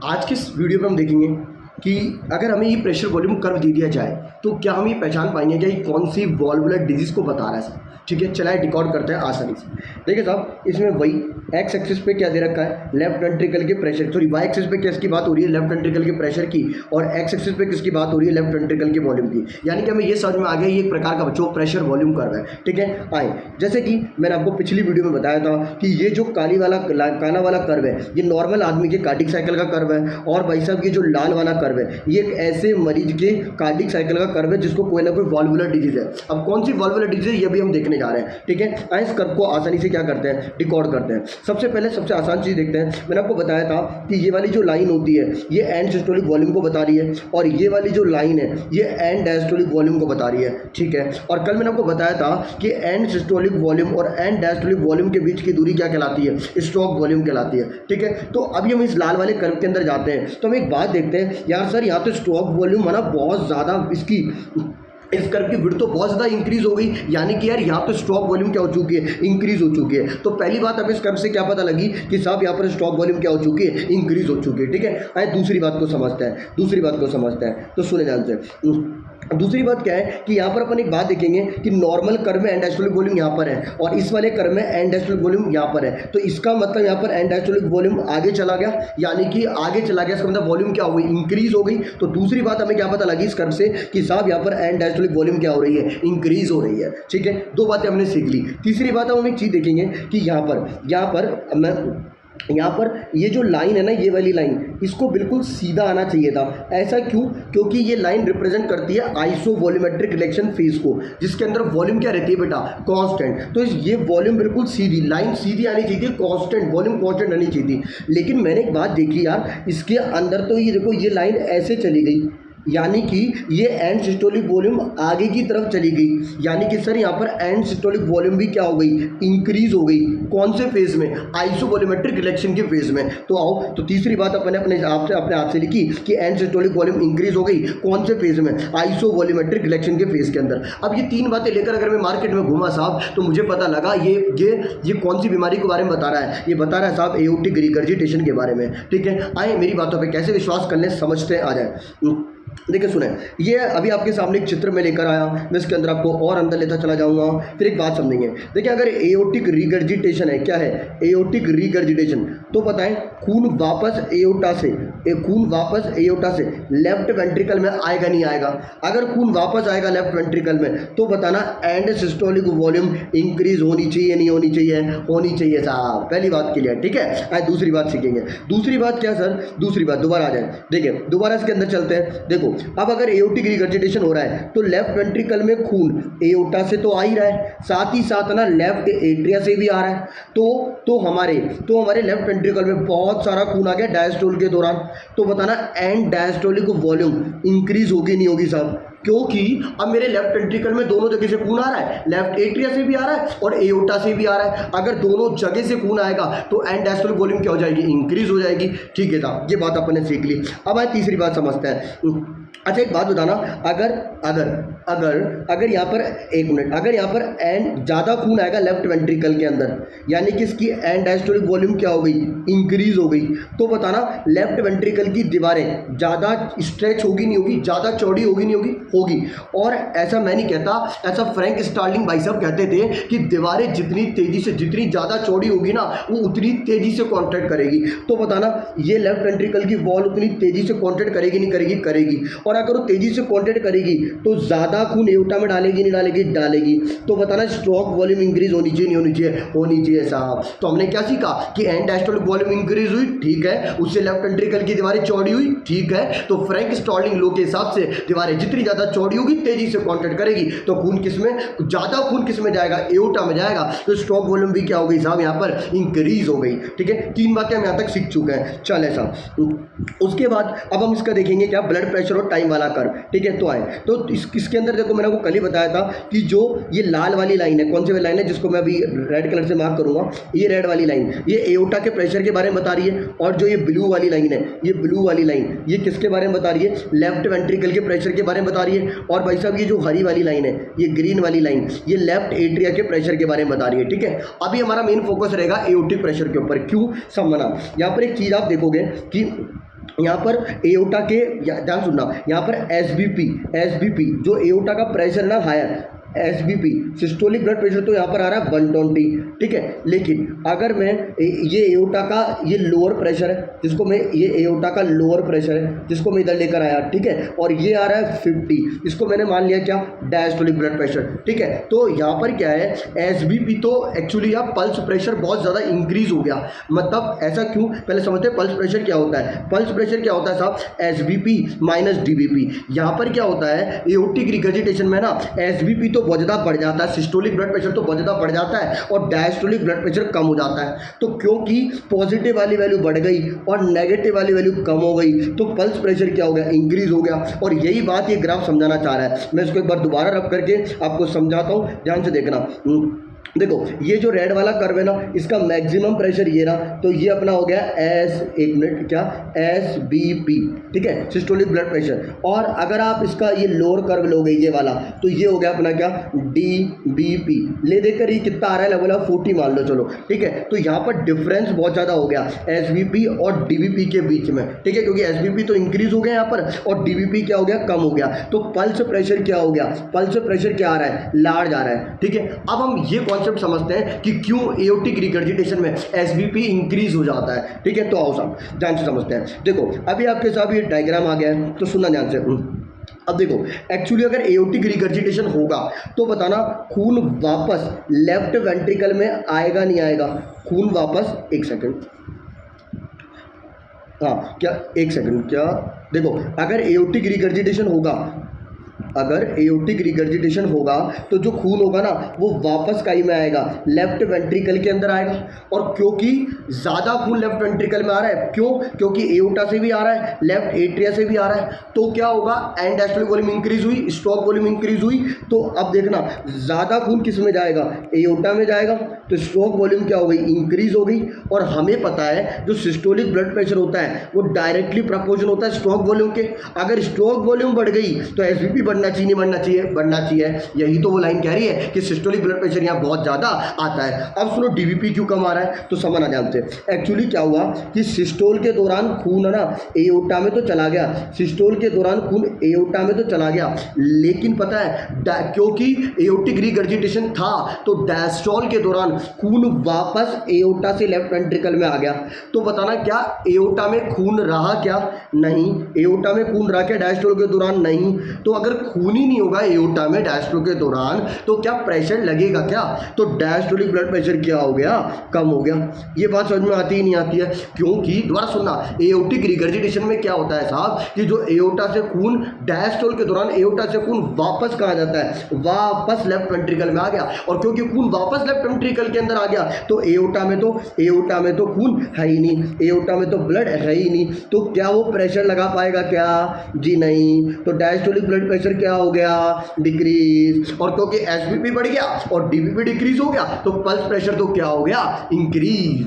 आज के इस वीडियो में हम देखेंगे कि अगर हमें ये प्रेशर वॉल्यूम कर्व दे दिया जाए तो क्या हम ये पहचान पाएंगे कि ये कौन सी वॉल्वुलर डिजीज़ को बता रहा है सर। ठीक है, चला रिकॉर्ड करते हैं आसानी से। देखिए साहब, इसमें वही एक्स एक्सिस पे क्या दे रखा है, लेफ्ट वेंट्रिकल के प्रेशर, सॉरी वाई एक्सिस पे किसकी बात हो रही है, लेफ्ट वेंट्रिकल के प्रेशर की, और एक्स एक्सिस पे किसकी बात हो रही है, लेफ्ट वेंट्रिकल के वॉल्यूम की। यानी कि हमें ये समझ में आ गया ये एक प्रकार का बच्चों प्रेशर वॉल्यूम कर्व है। ठीक है, आए जैसे कि मैंने आपको पिछली वीडियो में बताया था कि ये जो काला वाला कर्व है ये नॉर्मल आदमी के कार्डिक साइकिल का कर्व है, और भाई साहब ये जो लाल वाला कर्व है ये एक ऐसे मरीज के कार्डिक साइकिल का कर्व है जिसको कोई ना कोई वॉल्वुलर डिजीज है। अब कौन सी वॉल्वुलर डिजीज है ये भी हम देखने जा रहे हैं। ठीक है, आए इस कर्व को आसानी से क्या करते हैं, रिकॉर्ड करते हैं। सबसे पहले सबसे आसान चीज़ देखते हैं। मैंने आपको बताया था कि ये वाली जो लाइन होती है ये एंड सिस्टोलिक वॉल्यूम को बता रही है, और ये वाली जो लाइन है ये एंड डायस्टोलिक वॉल्यूम को बता रही है। ठीक है, और कल मैंने आपको बताया था कि एंड सिस्टोलिक वॉल्यूम और एंड डायस्टोलिक वॉल्यूम के बीच की दूरी क्या कहलाती है, स्ट्रोक वॉल्यूम कहलाती है। ठीक है, तो अभी हम इस लाल वाले कर्व के अंदर जाते हैं तो हम एक बात देखते हैं यार सर, यहाँ तो स्ट्रोक वॉल्यूम है ना बहुत ज़्यादा, इसकी इस कर्व की विड्थ तो बहुत ज़्यादा इंक्रीज हो गई, यानी कि यार यहाँ पे स्ट्रोक वॉल्यूम क्या हो चुकी है, इंक्रीज हो चुकी है। तो पहली बात हमें इस कर्व से क्या पता लगी कि साहब यहाँ पर स्ट्रोक वॉल्यूम क्या हो चुकी है, इंक्रीज हो चुकी है। ठीक है, आए दूसरी बात को समझते हैं, तो सुने ध्यान से। दूसरी बात क्या है कि यहाँ पर अपन एक बात देखेंगे कि नॉर्मल कर्व में एंड डायस्टोलिक वॉल्यूम यहाँ पर है और इस वाले कर्व में एंड डायस्टोलिक वॉल्यूम यहाँ पर है। तो इसका मतलब यहाँ पर एंड डायस्टोलिक वॉल्यूम आगे चला गया, यानी कि आगे चला गया, इसका मतलब वॉल्यूम क्या हो गई, इंक्रीज हो गई। तो दूसरी बात हमें क्या पता लगी इस कर्व से कि साहब यहाँ पर एंड डायस्टोलिक वॉल्यूम क्या हो रही है, इंक्रीज हो रही है। ठीक है, दो बातें हमने सीख ली। तीसरी बात हम एक चीज़ देखेंगे कि यहाँ पर ये जो लाइन है ना, ये वाली लाइन, इसको बिल्कुल सीधा आना चाहिए था। ऐसा क्यों? क्योंकि ये लाइन रिप्रेजेंट करती है आइसो वॉल्यूमेट्रिक रिलेक्शन फेज को, जिसके अंदर वॉल्यूम क्या रहती है बेटा, कांस्टेंट। तो ये वॉल्यूम बिल्कुल सीधी लाइन सीधी आनी चाहिए थी, कांस्टेंट वॉल्यूम कांस्टेंट आनी चाहिए थी। लेकिन मैंने एक बात देखी यार, इसके अंदर तो ये देखो ये लाइन ऐसे चली गई, यानी कि ये एंड सिस्टोलिक वॉल्यूम आगे की तरफ चली गई, यानी कि सर यहाँ पर एंड सिस्टोलिक वॉल्यूम भी क्या हो गई, इंक्रीज हो गई। कौन से फेज में, आइसो वॉल्यूमेट्रिक रिलेक्शन के फेज में। तो आओ, तो तीसरी बात अपने अपने हाथ से लिखी कि एंड सिस्टोलिक वॉल्यूम इंक्रीज हो गई, कौन से फेज में, आइसो वॉल्यूमेट्रिक रिलेक्शन के फेज के अंदर। अब ये तीन बातें लेकर अगर मैं मार्केट में घूमा साहब तो मुझे पता लगा ये कौन सी बीमारी के बारे में बता रहा है, ये बता रहा है साहब एओर्टिक रिगर्जिटेशन के बारे में। ठीक है, आए मेरी बातों पर कैसे विश्वास कर लें, समझते आ जाए। देखिए सुने, ये अभी आपके सामने एक चित्र में लेकर आया, मैं इसके अंदर आपको और अंदर लेता चला जाऊंगा, फिर एक बात समझेंगे। देखिए अगर एओर्टिक रिगर्जिटेशन है, क्या है एओर्टिक रिगर्जिटेशन, तो बताएं खून वापस एओर्टा से लेफ्ट वेंट्रिकल में आएगा नहीं आएगा। अगर खून वापस आएगा लेफ्ट वेंट्रिकल में तो बताना एंड सिस्टोलिक वॉल्यूम इंक्रीज होनी चाहिए, नहीं होनी चाहिए, होनी चाहिए साहब। पहली बात क्लियर। ठीक है, दूसरी बात सीखेंगे। दूसरी बात क्या सर, दूसरी बात दोबारा आ जाए, देखिए दोबारा इसके अंदर चलते हैं। देखो अब अगर एओर्टिक रिगर्जिटेशन हो रहा है तो लेफ्ट वेंट्रिकल में खून एओर्टा से तो आ ही रहा है, साथ ही साथ ना लेफ्ट एट्रिया से भी आ रहा है। तो हमारे लेफ्ट वेंट्रिकल में बहुत सारा खून आ गया डायस्टोल के दौरान। तो बताना एंड डायस्टोलिक वॉल्यूम इंक्रीज होगी नहीं होगी साहब, क्योंकि अब मेरे लेफ्ट वेंट्रिकल में दोनों जगह से खून आ रहा है, लेफ्ट एट्रिया से भी आ रहा है और एओर्टा से भी आ रहा है। अगर दोनों जगह से खून आएगा तो एंड डायस्टोलिक वॉल्यूम क्या हो जाएगी, इंक्रीज हो जाएगी। ठीक है साहब, ये बात अपने सीख ली। अब आए तीसरी बात समझते हैं। अच्छा एक बात बताना, अगर यहाँ पर एक मिनट, अगर यहाँ पर एंड ज़्यादा खून आएगा लेफ्ट वेंट्रिकल के अंदर, यानी कि इसकी एंड डायस्टोलिक वॉल्यूम क्या हो गई, इंक्रीज हो गई। तो बताना लेफ्ट वेंट्रिकल की दीवारें ज़्यादा स्ट्रेच होगी नहीं होगी, ज़्यादा चौड़ी होगी नहीं होगी, होगी। और ऐसा मैं नहीं कहता, ऐसा फ्रैंक स्टार्लिंग भाई साहब कहते थे कि दीवारें जितनी तेज़ी से, जितनी ज़्यादा चौड़ी होगी ना वो उतनी तेज़ी से कॉन्ट्रैक्ट करेगी। तो बताना ये लेफ्ट वेंट्रिकल की वॉल उतनी तेज़ी से कॉन्ट्रैक्ट करेगी नहीं करेगी, करेगी। और अगर वो तेजी से कॉन्ट्रैक्ट करेगी तो ज़्यादा खून एओर्टा में डालेगी नहीं डालेगी, डालेगी। तो बताना स्ट्रोक वॉल्यूम इंक्रीज होनी चाहिए नहीं होनी चाहिए, होनी चाहिए साहब। तो हमने क्या सीखा कि एंड डायस्टोलिक वॉल्यूम इंक्रीज हुई, ठीक है, उससे लेफ्ट वेंट्रिकल की दीवारें चौड़ी हुई, ठीक है। तो फ्रैंक स्टार्लिंग लॉ के हिसाब से दीवारें जितनी ज़्यादा चौड़ी होगी तेजी से कॉन्ट्रैक्ट करेगी, तो खून किसमें ज़्यादा, खून किसमें जाएगा, एओर्टा में जाएगा। तो स्ट्रोक वॉल्यूम भी क्या हो गई साहब, यहाँ पर इंक्रीज हो गई। ठीक है, तीन बातें हम यहाँ तक सीख चुके हैं। चले साहब, उसके बाद अब हम इसका देखेंगे क्या, ब्लड प्रेशर और टाइम वाला कर्व। ठीक है, तो आए तो इसके अंदर देखो मैंने आपको कल ही बताया था कि जो ये लाल वाली लाइन है, कौन सी वाली लाइन है जिसको मैं अभी रेड कलर से मार्क करूंगा, ये रेड वाली लाइन ये एओर्टा के प्रेशर के बारे में बता रही है। और जो ये ब्लू वाली लाइन है, ये ब्लू वाली लाइन ये किसके बारे में बता रही है, लेफ्ट वेंट्रिकल के प्रेशर के बारे में बता रही है। और भाई साहब ये जो हरी वाली लाइन है, ये ग्रीन वाली लाइन, ये लेफ्ट एट्रिया के प्रेशर के बारे में बता रही है। ठीक है, अभी हमारा मेन फोकस रहेगा एओर्टिक प्रेशर के ऊपर। क्यों समझना, यहाँ पर एक चीज़ आप देखोगे कि यहाँ पर एओर्टा के ध्यान सुनना, यहाँ पर एसबीपी जो एओर्टा का प्रेशर ना higher, SBP systolic blood pressure तो यहाँ पर आ रहा है 120, ठीक है। लेकिन अगर मैं ये एओर्टा का ये लोअर प्रेशर है जिसको मैं, ये एओर्टा का लोअर प्रेशर है जिसको मैं इधर लेकर आया, ठीक है, और ये आ रहा है 50, इसको मैंने मान लिया क्या, डायस्टोलिक ब्लड प्रेशर, ठीक है। तो यहाँ पर क्या है, एसबीपी तो एक्चुअली यहाँ पल्स प्रेशर बहुत ज़्यादा इंक्रीज हो गया। मतलब ऐसा क्यों, पहले समझते हैं पल्स प्रेशर क्या होता है। पल्स प्रेशर क्या होता है साहब, एसबीपी माइनस डीबीपी। यहाँ पर क्या होता है, एओर्टिक रिगर्जिटेशन में ना एसबीपी तो बहुत ज़्यादा बढ़ जाता है, सिस्टोलिक ब्लड प्रेशर तो बहुत ज़्यादा बढ़ जाता है और डायस्टोलिक ब्लड प्रेशर कम हो जाता है। तो क्योंकि पॉजिटिव वाली वैल्यू बढ़ गई और नेगेटिव वाली वैल्यू कम हो गई तो पल्स प्रेशर क्या हो गया, इंक्रीज हो गया। और यही बात ये ग्राफ समझाना चाह रहा है। मैं इसको एक बार दोबारा रब करके आपको समझाता हूँ, ध्यान से देखना। देखो ये जो रेड वाला कर्व है ना, इसका मैक्सिमम प्रेशर ये ना, तो ये अपना हो गया एस, एक मिनट, क्या, एस बी पी, ठीक है, सिस्टोलिक ब्लड प्रेशर। और अगर आप इसका ये लोअर कर्व लोगे ये वाला, तो ये हो गया अपना क्या, डी बी पी। ले देकर ये कितना आ रहा है, लेवल ऑफ 40 मान लो, चलो ठीक है। तो यहाँ पर डिफरेंस बहुत ज़्यादा हो गया एस बी पी और डी बी पी के बीच में, ठीक है, क्योंकि एस बी पी तो इंक्रीज हो गया यहाँ पर और डी बी पी क्या हो गया, कम हो गया। तो पल्स प्रेशर क्या हो गया, पल्स प्रेशर क्या आ रहा है, लार्ज आ रहा है, ठीक है। अब हम ये कॉन्सेप्ट समझते हैं कि क्यों एओर्टिक रिगर्जिटेशन में एसबीपी इंक्रीज हो जाता है, ठीक है। तो आओ साहब ध्यान से समझते हैं। देखो अभी आपके साथ ये डायग्राम आ गया है, तो सुनना ध्यान से। अब देखो एक्चुअली अगर एओर्टिक रिगर्जिटेशन होगा तो बताना खून वापस लेफ्ट वेंट्रिकल में आएगा नहीं आएगा, खून वापस, एक सेकंड, हाँ क्या, एक सेकंड, क्या, देखो अगर एओर्टिक रिगर्जिटेशन होगा, अगर एओर्टिक रिगर्जिटेशन होगा तो जो खून होगा ना वो वापस काई में आएगा, लेफ्ट वेंट्रिकल के अंदर आएगा। और क्योंकि ज़्यादा खून लेफ्ट वेंट्रिकल में आ रहा है, क्यों, क्योंकि एओर्टा से भी आ रहा है, लेफ्ट एट्रिया से भी आ रहा है, तो क्या होगा, एंड डायस्टोलिक वॉल्यूम इंक्रीज हुई, स्ट्रोक वॉल्यूम इंक्रीज हुई। तो अब देखना ज़्यादा खून किस में जाएगा, एओर्टा में जाएगा, तो स्ट्रोक वॉल्यूम क्या हो गई, इंक्रीज हो गई। और हमें पता है जो सिस्टोलिक ब्लड प्रेशर होता है वो डायरेक्टली प्रोपोर्शनल होता है स्ट्रोक वॉल्यूम के। अगर स्ट्रोक वॉल्यूम बढ़ गई तो एसबीपी बढ़ना चाहिए, नहीं बढ़ना चाहिए, बढ़ना चाहिए। यही तो वो लाइन कह रही है कि सिस्टोलिक ब्लड प्रेशर यहाँ बहुत ज़्यादा आता है। अब सुनो डीबीपी क्यों कम आ रहा है, तो समझना जानते हैं। एक्चुअली क्या हुआ कि सिस्टोल के दौरान खून है ना एओर्टा में तो चला गया, सिस्टोल के दौरान खून एओर्टा में तो चला गया, लेकिन पता है क्योंकि एओर्टिक रिगर्जिटेशन था तो डायस्टोल के दौरान खून वापस एओर्टा से लेफ्ट वेंट्रिकल में आ गया। तो बताना क्या एओर्टा में खून रहा, क्या नहीं, एओर्टा में खून रहा क्या डायस्टोल के दौरान, नहीं। तो अगर खून ही नहीं होगा एओर्टा में डायस्टोल के दौरान तो क्या प्रेशर लगेगा क्या, तो डायस्टोलिक ब्लड प्रेशर क्या हो गया, कम हो गया। ये बात समझ में आती ही नहीं आती है, क्योंकि दोबारा सुनना, एओर्टिक रिगर्जिटेशन में क्या होता है साहब कि जो एओर्टा से खून डायस्टोल के दौरान एओर्टा से खून वापस कहाँ जाता है, वापस लेफ्ट वेंट्रिकल में आ गया। और क्योंकि खून वापस लेफ्ट वेंट्रिकल के अंदर आ गया तो एओर्टा में तो खून है ही नहीं, एओर्टा में तो ब्लड है ही नहीं, तो क्या वो प्रेशर लगा पाएगा क्या, जी नहीं। तो डायस्टोलिक ब्लड प्रेशर क्या हो गया, डिक्रीज। और क्योंकि एसबीपी बढ़ गया और डीबीपी डिक्रीज हो गया तो पल्स प्रेशर तो क्या हो गया, इंक्रीज।